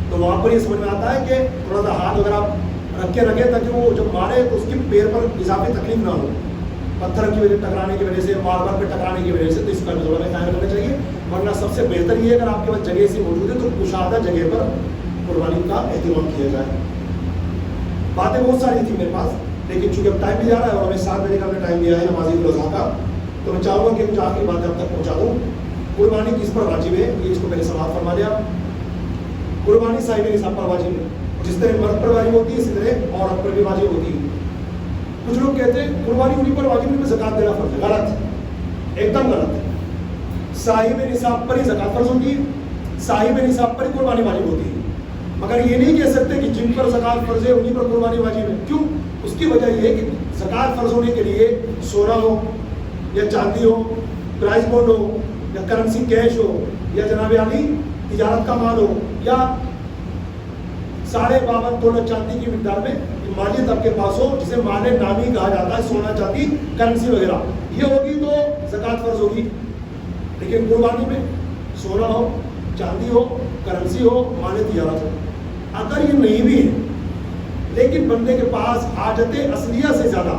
تو وہاں پر یہ سمجھ میں آتا ہے کہ تھوڑا سا ہاتھ اگر آپ رکھ کے رکھے تاکہ وہ جب مارے تو اس کی پیر پر اضافی تکلیف نہ ہو، پتھر کی وجہ ٹکرانے کی وجہ سے، ماربل پہ ٹکرانے کی وجہ سے. تو اس کا بھی خیال رکھنا چاہیے. ورنہ سب سے بہتر یہ ہے اگر آپ کے پاس جگہ ایسی موجود ہے تو کشادہ جگہ پر قربانی کا اہتمام کیا جائے. باتیں بہت ساری تھیں میرے پاس، لیکن چونکہ اب ٹائم بھی جا رہا ہے اور ہمیں 7 بجے کا ہمیں ٹائم دیا ہے نماز الاضحیٰ کا، تو میں چاہوں گا کہ کچھ آخری باتیں اب تک پہنچا دوں. قربانی کس پر واجب ہے یہ اس کو پہلے سماعت فرما دیا. قربانی صاحب نصاب پر واجب ہے، جس طرح مرد پر واجب ہوتی ہے اسی طرح عورت پر بھی واجب ہوتی ہے. کچھ لوگ کہتے ہیں قربانی انہیں پر واجب نہیں، زکات دینا فرض ہے. غلط، ایک دم غلط ہے. صاحب نصاب پر ہی زکات فرض ہوتی ہے، صاحب نصاب پر ہی قربانی واجب ہوتی ہے. مگر یہ نہیں کہہ سکتے کہ جن پر زکات فرض ہے انہیں پر قربانی واجب ہے. کیوں؟ اس کی وجہ یہ ہے کہ زکات فرض ہونے کے لیے سونا ہو یا چاندی ہو، پرائز بونڈ ہو یا کرنسی کیش ہو یا جناب عالی تجارت کا مال ہو یا 52.5 تولہ چاندی کی مقدار میں مالی طبقے کے پاس ہو، جسے مال نامی کہا جاتا ہے، سونا چاندی کرنسی وغیرہ، یہ ہوگی تو زکات فرض ہوگی. لیکن قربانی میں سونا ہو، چاندی ہو، کرنسی ہو، مال تجارت ہو، اگر یہ نہیں بھی ہے لیکن بندے کے پاس حاجت اصلیہ سے زیادہ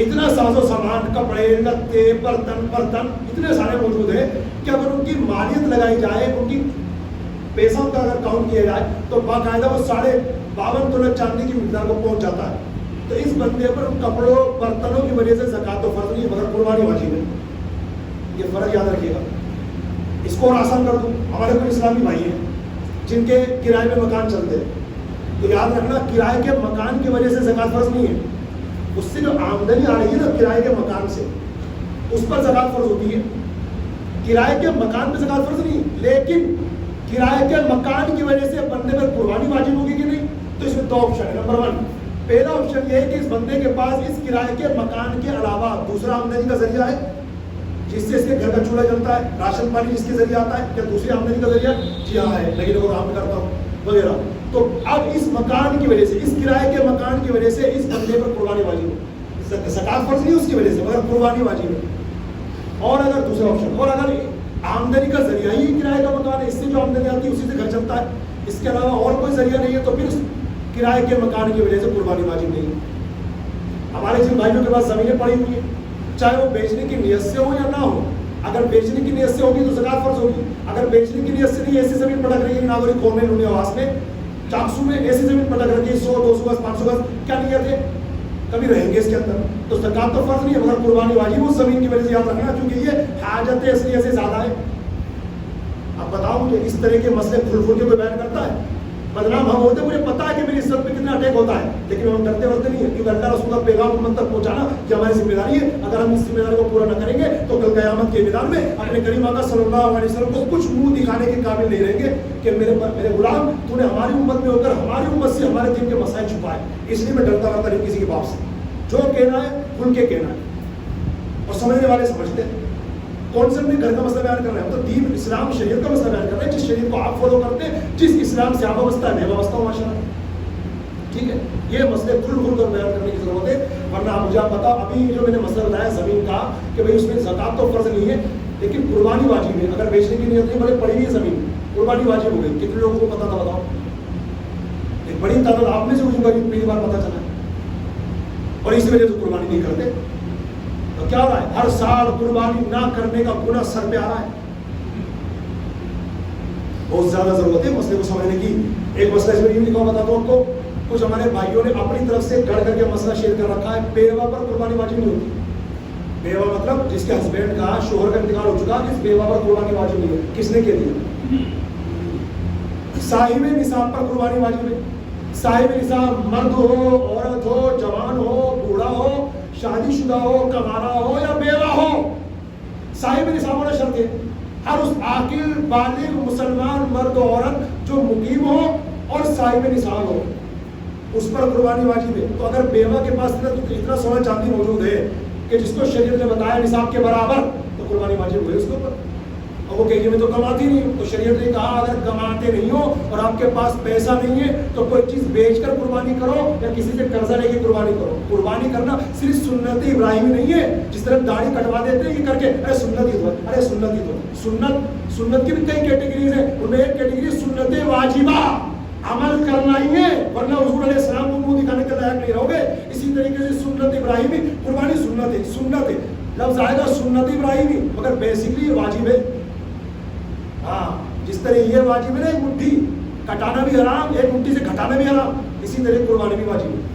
اتنا ساز و سامان، کپڑے، لتے، برتن اتنے سارے موجود ہیں کہ اگر ان کی مالیت لگائی جائے، ان کی پیسوں کا اگر کاؤنٹ کیا جائے تو باقاعدہ وہ 52.5 تولہ چاندی کی مقدار کو پہنچ جاتا ہے. تو اس بندے پر کپڑوں برتنوں کی وجہ سے زکات و فرض نہیں مگر قربانی واجب ہے. یہ فرض یاد رکھیے گا. اس کو اور آسان کر دوں، ہمارے کوئی اسلامی بھائی ہیں جن کے کرائے پہ مکان چلتے ہیں، تو یاد رکھنا کرائے کے مکان کی وجہ سے زکات فرض نہیں ہے. اس سے جو آمدنی آ رہی ہے نا کرائے کے مکان سے، اس پر زکات فرض ہوتی ہے. کرائے کے مکان پہ زکات فرض نہیں، لیکن کرائے کے مکان کی وجہ سے بندے پر قربانی واجب ہوگی کہ نہیں. تو اس میں 2 آپشن ہے. نمبر 1، پہلا آپشن یہ ہے کہ اس بندے کے پاس اس کرائے کے مکان کے علاوہ دوسرا آمدنی کا ذریعہ ہے جس سے اس کے گھر کا چولہا جلتا ہے، راشن پانی جس کے ذریعے آتا ہے. کیا دوسری آمدنی کا ذریعہ؟ جی ہاں ہے، لیکن وہ کام کرتا ہوں وغیرہ. تو اب اس مکان کی وجہ سے، اس کرائے کے مکان کی وجہ سے اس بندے پر قربانی واجب ہے. زکات فرض نہیں اس کی وجہ سے مگر قربانی واجب ہے. اور اگر دوسرا آپشن، اور اگر آمدنی کا ذریعہ ہی کرائے کا مکان ہے، اس سے جو آمدنی آتی ہے اسی سے گھر چلتا ہے، اس کے علاوہ اور کوئی ذریعہ نہیں ہے، تو پھر کرائے کے مکان کی وجہ سے قربانی واجب نہیں ہے۔ ہمارے جن بھائیوں کے پاس زمینیں پڑی ہوئی ہیں، چاہے وہ بیچنے کی نیت سے ہو یا نہ ہو، اگر بیچنے کی نیت سے ہوگی تو زکات فرض ہوگی، اگر بیچنے کی نیت سے نہیں، ایسی زمین پٹک رہی ہے ناگوری قوم میں، لونی آواز میں، چاکسو میں، ایسی زمین پٹک رکھی ہے 100 200 گز 500 گز، کیا نیت ہے؟ کبھی رہیں گے اس کے اندر، تو زکات تو فرض نہیں ہے، مگر قربانی واجب اس زمین کی وجہ سے یاد رکھنا، کیونکہ یہ حاجت اصلیہ سے زیادہ ہے۔ اب بتاؤ مجھے اس طرح کے مسئلے کھل کھل کے کوئی بیان کرتا ہے؟ بدنام ہم ہوتے، مجھے پتا ہے کہ میری عزت پہ کتنا اٹیک ہوتا ہے، لیکن ہم ڈرتے ورتے نہیں ہیں، کیونکہ اللہ رسول کا پیغام امت تک پہنچانا یہ ہماری ذمہ داری ہے۔ اگر ہم اس ذمہ داری کو پورا نہ کریں گے تو کل قیامت کے میدان میں اپنے کریم آقا صلی اللہ علیہ وسلم کو کچھ منہ دکھانے کے قابل نہیں رہیں گے کہ میرے غلام تو نے ہماری امت میں ہو کر ہماری امت سے ہمارے دین کے مسائل چھپائے۔ اس لیے میں ڈرتا رہتا نہیں کسی کے باپ سے، جو کہنا ہے کھل کے کہنا ہے، اور سمجھنے والے سمجھتے ہیں۔ کون سے اپنے گھر کا مسئلہ بیان کر رہے ہیں؟ تو دین اسلام شریعت کا مسئلہ بیان کر رہے ہیں، جس شریعت کو آپ فالو کرتے ہیں، جس اسلام سے آپ وابستہ ہے، میں وابستہ ہوں ماشاء اللہ، ٹھیک ہے۔ یہ مسئلے کھل کھل کر بیان کرنے کی ضرورت ہے، ورنہ مجھے آپ بتاؤ ابھی جو میں نے مسئلہ بتایا زمین کا کہ بھائی اس میں زکات تو فرض نہیں ہے لیکن قربانی واجب ہے، اگر بیچنے کی نیت نہیں بھلے پڑی ہوئی ہے زمین، قربانی واجب ہو گئی، کتنے لوگوں کو پتا تھا بتاؤ؟ ایک بڑی تعداد آپ میں سے ہوئی پہلی بار پتا چلا، اور اسی وجہ سے قربانی نہیں کرتے۔ تو کیا ہو رہا ہے؟ ہر سال قربانی نہ کرنے کا گناہ سر پہ آ رہا ہے۔ بہت زیادہ ضرورت ہے مسئلے کو سمجھنے کی۔ ایک مسئلہ اس میں یہ لکھا بتاتا ہوں آپ کو، کچھ ہمارے بھائیوں نے اپنی طرف سے گڑھ کر کے مسئلہ شیئر کر رکھا ہے، بیوہ پر قربانی واجب نہیں ہوتی۔ بیوہ مطلب جس کے ہسبینڈ کا شوہر کا انتقال ہو چکا، اس بیوہ پر قربانی واجب نہیں ہے۔ کس نے کہہ دیا؟ صاحب نصاب پر قربانی واجب ہے۔ صاحب نصاب مرد ہو، عورت ہو، جوان ہو، بوڑھا ہو، شادی شدہ ہو، کمانا ہو یا بیوہ ہو، صاحب نصاب ہونا شرط ہے۔ ہر اس عاقل بالغ مسلمان مرد و عورت جو مقیم ہو اور صاحب نصاب ہو اس پر قربانی واجب ہے۔ تو اگر بیوہ کے پاس اتنا سونا چاندی موجود ہے کہ جس کو شریعت نے بتایا نصاب کے برابر، تو قربانی واجب ہوئی اس کے اوپر۔ اور وہ کہیے میں تو کماتی نہیں ہوں، تو شریعت نے کہا اگر کماتے نہیں ہو اور آپ کے پاس پیسہ نہیں ہے تو کوئی چیز بیچ کر قربانی کرو یا کسی سے قرضہ لے کے قربانی کرو۔ قربانی کرنا صرف سنت ابراہیمی نہیں ہے، جس طرح داڑھی کٹوا دیتے ہیں یہ کر کے ارے سنت ہی تو، ارے سنت ہی تو۔ سنت کی بھی کئی کیٹیگریز ہیں، ان میں ایک کیٹیگری سنت واجبہ، عمل کرنا ہی ہے، ورنہ حضور علیہ السلام کو منہ دکھانے کے لائق نہیں رہو گے۔ اسی طریقے سے سنت ابراہیمی، قربانی سنت ہے، سنت ہے، لفظ آئے گا سنت ابراہیمی مگر بیسکلی یہ واجب ہے۔ ہاں جس طرح یہ واجب ہے نا، ایک مٹھی کٹانا بھی حرام، ایک مٹھی سے گھٹانا بھی حرام، اسی طرح قربانی بھی واجب ہے۔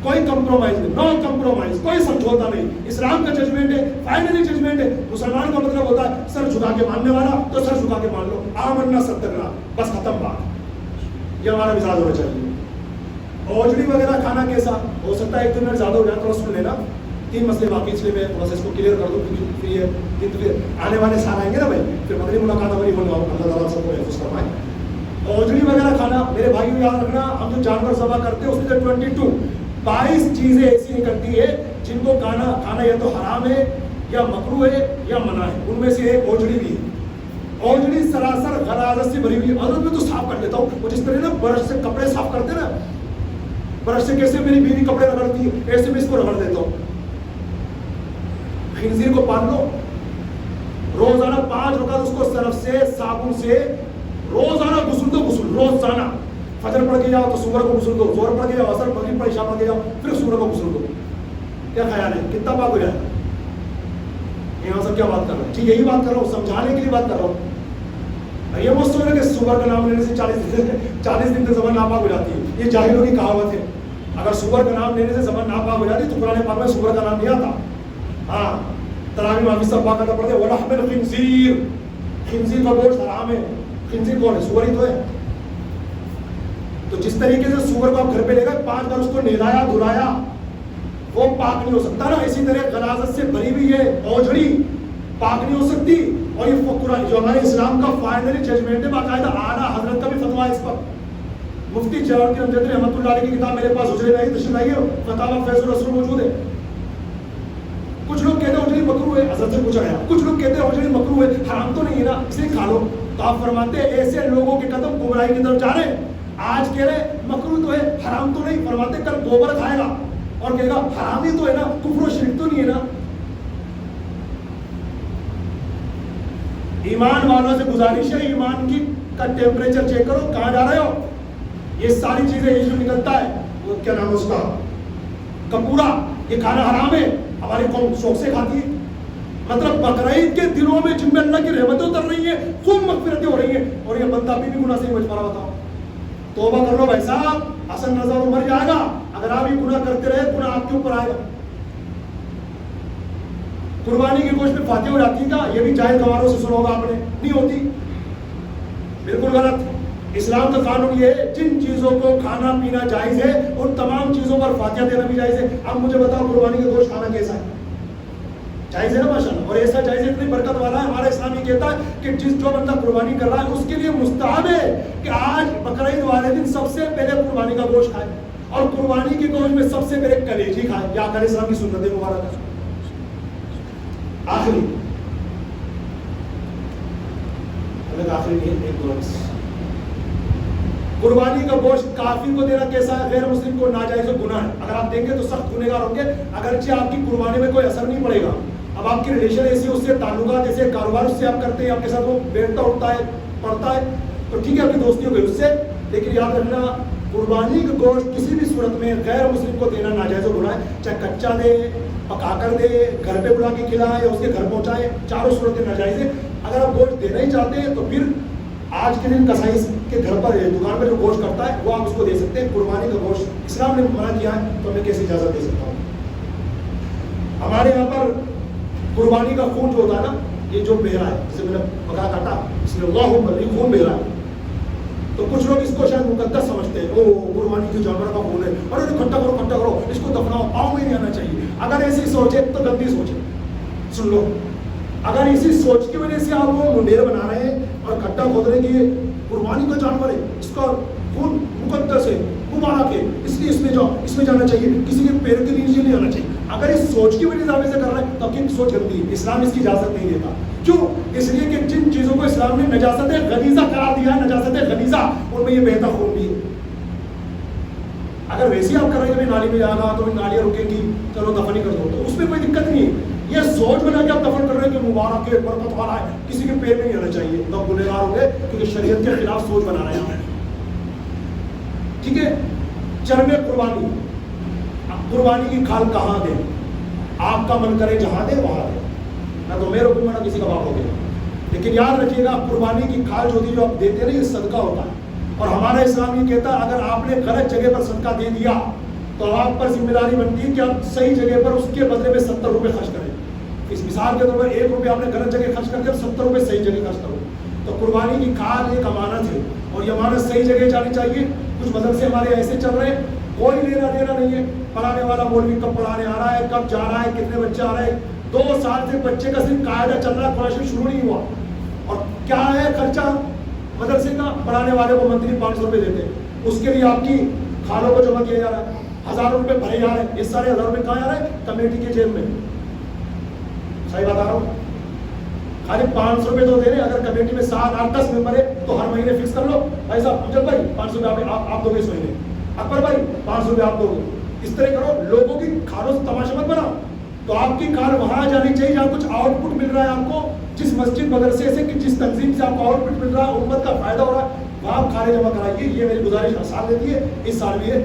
کوئی کمپرومائز نہیں، نو کمپرومائز، کوئی سمجھوتا نہیں۔ اسلام کا ججمنٹ ہے، فائنلی ججمنٹ ہے۔ مسلمان کا مطلب ہوتا ہے سر جھکا کے ماننے والا، تو سر جھکا کے مان لو، آمنا صدقنا، بس ختم بات۔ یہ ہمارا مزاج ہونا چاہیے۔ اوجڑی وغیرہ کھانا کیسا ہو سکتا ہے؟ ایک دو منٹ زیادہ ہو جائے تو سن لینا، 3 مسئلے باقی، اس لیے میں تھوڑا سا اس کو کلیئر کر دوں، پھر یہ پھر آنے والے سال آئیں گے نا بھائی، پھر مغرب ملاقات ہماری ہونے والا، اللہ تعالیٰ سب کو محفوظ فرمائے۔ اوجڑی وغیرہ کھانا میرے بھائیوں یاد رکھنا، ہم جو جانور ذبح کرتے ہیں اس میں سے 22 چیزیں ایسی نکلتی ہے جن کو کھانا یا تو حرام ہے یا مکروہ ہے یا منع ہے، ان میں سے ایک اوجڑی بھی ہے۔ اوجڑی سراسر غلاظت سے بھری ہوئی، عدد میں تو صاف کر لیتا ہوں، وہ جس طرح نا برش سے کپڑے صاف کرتے نا، برش سے کیسے میری بیوی کپڑے رگڑتی ہے ایسے میں اس کو رگڑ دیتا ہوں۔ خنزیر کو پال لو، روزانہ 5 رکعت اس کو صرف سے صابن سے روزانہ غسل دو، غسل روزانہ، فجر پڑھ کے جاؤ تو سور کو غسل دو، زہر پڑھ کے جاؤ، عصر مغرب پڑھ عشاء پڑھ کے جاؤ، پھر سور کو غسل دو۔ کیا خیال ہے کتنا پاک ہو جائے؟ یہاں سب کیا بات کر رہا ہوں؟ ٹھیک یہی بات کر رہا ہوں، سمجھانے کے لیے بات کر رہا ہوں۔ یہ مت سوچنا کہ سور کا نام لینے سے 40 دن تک زبان ناپاک ہو جاتی ہے، یہ جاہلوں کی کہاوت ہے۔ اگر سور کا نام لینے سے زبان ناپاک ہو جاتی تو قرآن پاک میں سور کا نام نہیں آتا۔ ہاں تراویح میں حافظ صاحب پاک کرتا پڑھتے وَلَحْمِ الْخِنْزِيرِ، خنزیر کا گوشت حرام ہے۔ خنزیر کون ہے؟ سور ہی تو ہے۔ تو جس طریقے سے سور کو آپ گھر پہ لے گئے 5 بار اس کو نہلایا دھلایا، وہ پاک نہیں ہو سکتا نا، اسی طرح غلاظت سے بھری ہوئی ہے اوجڑی پاک نہیں ہو سکتی۔ اور یہ قرآن جو ہمارے اسلام کا فائنلی ججمنٹ ہے، باقاعدہ اعلیٰ حضرت کا بھی فتویٰ اس پر، مفتی جلال الدین امجدی رحمۃ اللہ علیہ کی کتاب میرے پاس حجرے میں تشریف لائیے، فتاویٰ فیض الرسول موجود ہے۔ کچھ لوگ کہتے ہیں اوجڑی مکروہ ہے، حضرت سے پوچھا گیا، کچھ لوگ کہتے ہیں اوجڑی مکروہ ہے، حرام تو نہیں ہے نا اسے کھا لو۔ تو آپ فرماتے ہیں ایسے لوگوں کے قدم گمراہی کی طرف جا رہے ہیں۔ آج کہہ رہے مکروہ تو ہے حرام تو نہیں، فرماتے کل گوبر کھائے گا اور کہے گا حرام ہی تو ہے نا، کفر و شرک تو نہیں ہے نا۔ ایمان والوں سے گزارش ہے، ایمان کی کا ٹیمپریچر چیک کرو، کہاں جا رہے ہو؟ یہ ساری چیزیں یہ جو نکلتا ہے وہ کیا نام ہے اس کا، کپورا، یہ کھانا حرام ہے، ہماری قوم شوق سے کھاتی ہے. مطلب بقرعید کے دنوں میں جن میں اللہ کی رحمتیں اتر رہی ہیں، خوب مغفرتیں ہو رہی ہیں، اور یہ بندہ بھی گناہ سے بچ پا رہا. بتاؤ، توبہ کر لو بھائی صاحب، حسن رضا مر جائے گا. اگر آپ یہ گناہ کرتے رہے گناہ آپ کے اوپر آئے گا. قربانی کی گوشت میں فاتح ہو جاتی کا، یہ بھی جائز گواروں سے سنا ہوگا آپ نے، نہیں ہوتی، بالکل غلط. اسلام کا قانون یہ ہے جن چیزوں کو کھانا پینا جائز ہے ان تمام چیزوں پر فاتحہ دینا بھی جائز ہے. اب مجھے بتاؤ قربانی کا گوشت کھانا کیسا ہے؟ جائز ہے نا ماشاءاللہ. اور ایسا جائز اتنی برکت والا ہے، ہمارا اسلام یہ کہتا ہے کہ جو بندہ قربانی کر رہا ہے اس کے لیے مستحب ہے کہ آج بقرعید والے دن سب سے پہلے قربانی کا گوشت کھائے، اور قربانی کے گوشت میں سب سے پہلے کلیجی کھائے. یا آقا علیہ السلام کی سنت مبارکہ. آخری ایک قربانی کا گوشت کافر کو دینا کیسا ہے؟ غیر مسلم کو ناجائز و گناہ ہے. اگر آپ دیں گے تو سخت گنہگار ہوں گے، اگرچہ آپ کی قربانی میں کوئی اثر نہیں پڑے گا. اب آپ کی ریلیشن ایسی، اس سے تعلقات ایسے، کاروبار اس سے آپ کرتے ہیں، آپ کے ساتھ وہ بیٹھتا اٹھتا ہے پڑھتا ہے تو ٹھیک ہے، آپ کی دوستی ہو گئی اس سے. لیکن یاد رکھنا قربانی کا گوشت کسی بھی صورت میں غیر مسلم کو دینا ناجائز و گناہ ہے. چاہے کچا دے، پکا کر دے، گھر پہ بلا کے کھلائے یا اس کے گھر پہنچائے، چاروں صورتیں ناجائز ہے. اگر آپ گوشت دینا ہی چاہتے ہیں تو پھر آج کے دن کسائی کے گھر پر دکان میں جو گوشت کرتا ہے وہ آپ اس کو دے سکتے ہیں. قربانی کا گوشت اسلام نے منع کیا ہے تو میں کیسے اجازت دے سکتا ہوں؟ ہمارے یہاں پر قربانی کا خون جو ہوتا ہے نا، یہ جو بہرا ہے، جسے میں نے پکا کاٹا اس میں اللہ یہ خون بہرا ہے، تو کچھ لوگ اس کو شاید مقدس سمجھتے ہیں، او قربانی کے جانور کا خون ہے، اور اکٹھا کرو اس کو دفناؤ، پاؤں میں نہیں آنا چاہیے. اگر ایسی سوچے تو گندی سوچے. سن لو، اگر اسی سوچ کی وجہ سے آپ وہ منڈیر بنا رہے ہیں اور کھٹا کھود رہے ہیں کہ قربانی کا جانور ہے، اس کا خون مقدس ہے، مبارک ہے، اس لیے اس میں جانا چاہیے، کسی کے پیر کے نیچے نہیں آنا چاہیے، اگر اس سوچ کی وجہ سے آپ ایسے کر رہے ہیں تو آپ سوچ گندی ہے. اسلام اس کی اجازت نہیں دیتا. کیوں؟ اس لیے کہ جن چیزوں کو اسلام نے نجاست غلیظہ قرار دیا ہے، نجاست غلیظہ، ان میں یہ بہتا خون بھی ہے. اگر ویسے آپ کر رہے ہیں کہ نالی میں جانا تو نالیاں رکیں گی، چلو دفن ہی کر دو، تو اس میں کوئی دقت نہیں ہے. یہ سوچ بنا کے آپ دفن کر رہے ہیں کہ مبارک ہے، برکت والا ہے، کسی کے پیر میں نہیں آنا چاہیے، تو آپ گنہگار ہوں گے کیونکہ شریعت کے خلاف سوچ بنا رہے ہیں. ٹھیک ہے. چرم قربانی، قربانی کی کھال کہاں دیں؟ آپ کا من کرے جہاں دیں وہاں دیں، نہ تو میرے حکم نہ کسی کا باپ ہو گیا. لیکن یاد رکھیے گا قربانی کی کھال جو ہوتی جو آپ دیتے ہیں یہ صدقہ ہوتا ہے. اور ہمارا اسلام یہ کہتا ہے اگر آپ نے غلط جگہ پر صدقہ دے دیا تو آپ پر ذمہ داری بنتی ہے کہ آپ صحیح جگہ پر اس کے بدلے میں 70 روپے خرچ کریں. اس مثال کے طور پر 1 روپے آپ نے غلط جگہ خرچ کر دیا، 70 روپے صحیح جگہ خرچ کرو. تو قربانی کی کھال ایک امانت ہے اور یہ امانت صحیح جگہ جانی چاہیے. کچھ مدرسے ہمارے ایسے چل رہے ہیں، کوئی لینا دینا نہیں ہے، پڑھانے والا مولوی کب پڑھانے آ رہا ہے، کب جا رہا ہے، کتنے بچے آ رہے ہیں. 2 سال سے بچے کا صرف قاعدہ چل رہا ہے، قرآن شریف شروع نہیں ہوا. اور کیا ہے خرچہ مدرسے کا؟ پڑھانے والے کو منتھلی 500 روپے دیتے ہیں، اس کے لیے آپ کی کھالوں کو جمع کیا جا رہا ہے، 1000 روپے بھرے جا رہے ہیں. یہ سارے 1000 روپے کہاں جا رہے ہیں؟ کمیٹی کے جیب میں. صحیح بتا رہا ہوں؟ خالی 500 روپے تو دے رہے ہیں. اگر کمیٹی میں 7 8 10 ممبر ہے تو ہر مہینے فکس کر لو، بھائی صاحب امجد بھائی 500 روپے آپ دو گے اس مہینے، اکبر بھائی 500 روپے آپ دو گے. اس طرح کرو، لوگوں کی کھالوں سے تماشا مت بناؤ. تو آپ کی کھال وہاں جانی چاہیے جہاں کچھ آؤٹ پٹ مل رہا ہے آپ کو، جس مسجد مدرسے سے جس تنظیم سے آپ کو آؤٹ پٹ مل رہا ہے، امت کا فائدہ ہو رہا ہے، وہاں آپ کھالیں جمع کرائیے. یہ میری گزارش ہر سال رہتی ہے، اس سال بھی ہے.